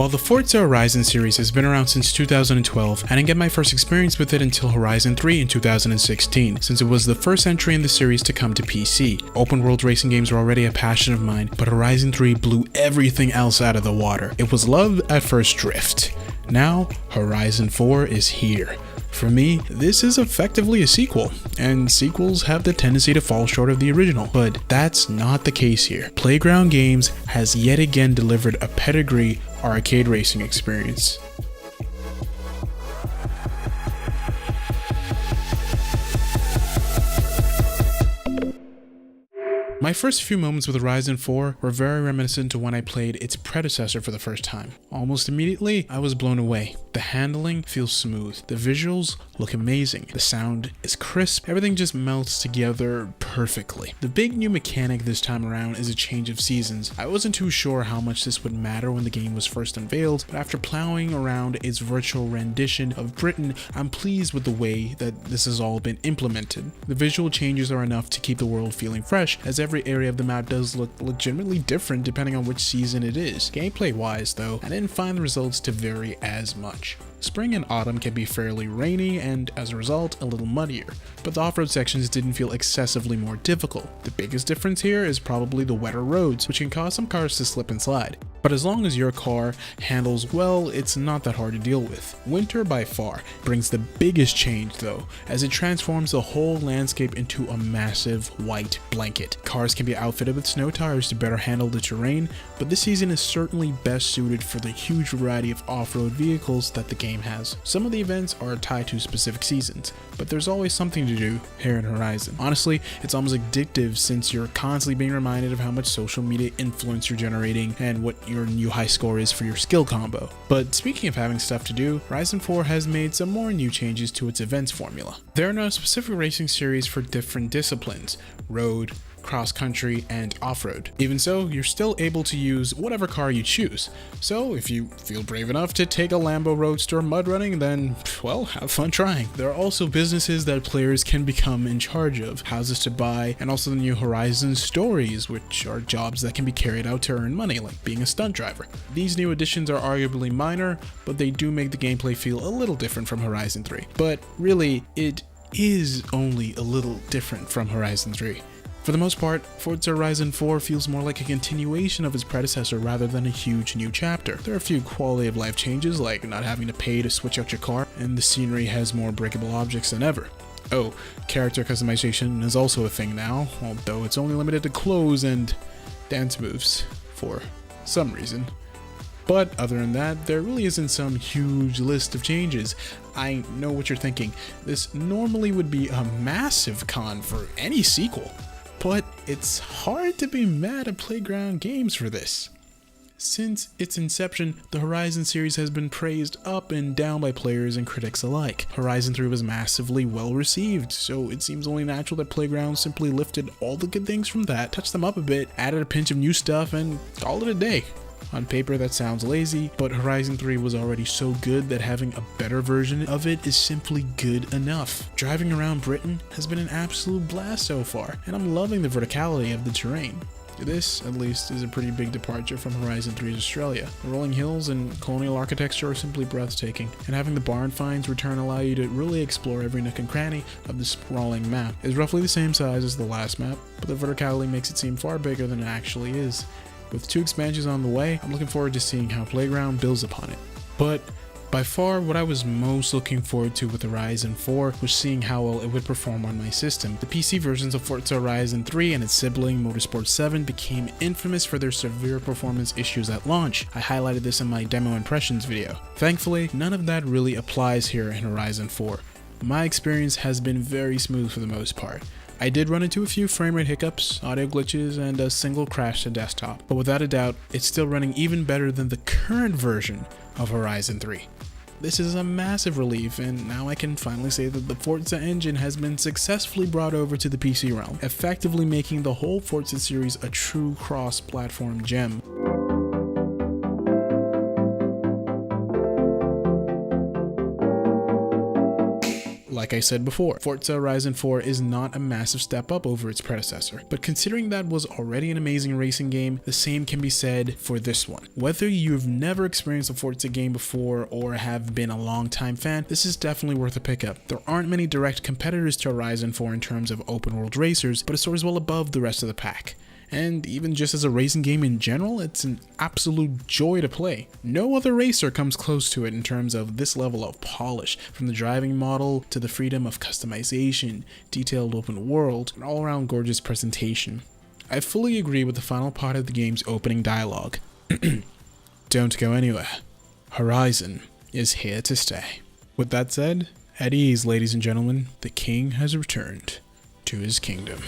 While the Forza Horizon series has been around since 2012, I didn't get my first experience with it until Horizon 3 in 2016, since it was the first entry in the series to come to PC. Open world racing games were already a passion of mine, but Horizon 3 blew everything else out of the water. It was love at first drift. Now, Horizon 4 is here. For me, this is effectively a sequel, and sequels have the tendency to fall short of the original, but that's not the case here. Playground Games has yet again delivered a pedigree arcade racing experience. My first few moments with Horizon 4 were very reminiscent to when I played its predecessor for the first time. Almost immediately, I was blown away. The handling feels smooth, the visuals look amazing, the sound is crisp, everything just melts together perfectly. The big new mechanic this time around is a change of seasons. I wasn't too sure how much this would matter when the game was first unveiled, but after plowing around its virtual rendition of Britain, I'm pleased with the way that this has all been implemented. The visual changes are enough to keep the world feeling fresh, as every area of the map does look legitimately different depending on which season it is. Gameplay wise though, I didn't find the results to vary as much. Spring and autumn can be fairly rainy and, as a result, a little muddier, but the off-road sections didn't feel excessively more difficult. The biggest difference here is probably the wetter roads, which can cause some cars to slip and slide. But as long as your car handles well, it's not that hard to deal with. Winter by far brings the biggest change though, as it transforms the whole landscape into a massive white blanket. Cars can be outfitted with snow tires to better handle the terrain, but this season is certainly best suited for the huge variety of off-road vehicles that the game has. Some of the events are tied to specific seasons, but there's always something to do here in Horizon. Honestly, it's almost addictive since you're constantly being reminded of how much social media influence you're generating and what your new high score is for your skill combo. But speaking of having stuff to do, Horizon 4 has made some more new changes to its events formula. There are now specific racing series for different disciplines: road, cross-country, and off-road. Even so, you're still able to use whatever car you choose. So if you feel brave enough to take a Lambo Roadster mud running, then, well, have fun trying. There are also businesses that players can become in charge of, houses to buy, and also the new Horizon Stories, which are jobs that can be carried out to earn money, like being a stunt driver. These new additions are arguably minor, but they do make the gameplay feel a little different from Horizon 3. But really, it is only a little different from Horizon 3. For the most part, Forza Horizon 4 feels more like a continuation of its predecessor rather than a huge new chapter. There are a few quality of life changes, like not having to pay to switch out your car, and the scenery has more breakable objects than ever. Oh, character customization is also a thing now, although it's only limited to clothes and dance moves, for some reason. But other than that, there really isn't some huge list of changes. I know what you're thinking. This normally would be a massive con for any sequel. But it's hard to be mad at Playground Games for this. Since its inception, the Horizon series has been praised up and down by players and critics alike. Horizon 3 was massively well received, so it seems only natural that Playground simply lifted all the good things from that, touched them up a bit, added a pinch of new stuff, and called it a day. On paper that sounds lazy, but Horizon 3 was already so good that having a better version of it is simply good enough. Driving around Britain has been an absolute blast so far, and I'm loving the verticality of the terrain. This, at least, is a pretty big departure from Horizon 3's Australia. The rolling hills and colonial architecture are simply breathtaking, and having the barn finds return allow you to really explore every nook and cranny of the sprawling map. It's roughly the same size as the last map, but the verticality makes it seem far bigger than it actually is. With 2 expansions on the way, I'm looking forward to seeing how Playground builds upon it. But by far, what I was most looking forward to with Horizon 4 was seeing how well it would perform on my system. The PC versions of Forza Horizon 3 and its sibling Motorsport 7 became infamous for their severe performance issues at launch. I highlighted this in my demo impressions video. Thankfully, none of that really applies here in Horizon 4. My experience has been very smooth for the most part. I did run into a few frame rate hiccups, audio glitches, and a single crash to desktop, but without a doubt, it's still running even better than the current version of Horizon 3. This is a massive relief, and now I can finally say that the Forza engine has been successfully brought over to the PC realm, effectively making the whole Forza series a true cross-platform gem. Like Like I said before, Forza Horizon 4 is not a massive step up over its predecessor, but considering that was already an amazing racing game, the same can be said for this one. Whether you've never experienced a Forza game before or have been a long-time fan, this is definitely worth a pickup. There aren't many direct competitors to Horizon 4 in terms of open world racers, but it soars well above the rest of the pack. And even just as a racing game in general, it's an absolute joy to play. No other racer comes close to it in terms of this level of polish, from the driving model to the freedom of customization, detailed open world, and all-around gorgeous presentation. I fully agree with the final part of the game's opening dialogue. Don't go anywhere. Horizon is here to stay. With that said, at ease, ladies and gentlemen, the king has returned to his kingdom.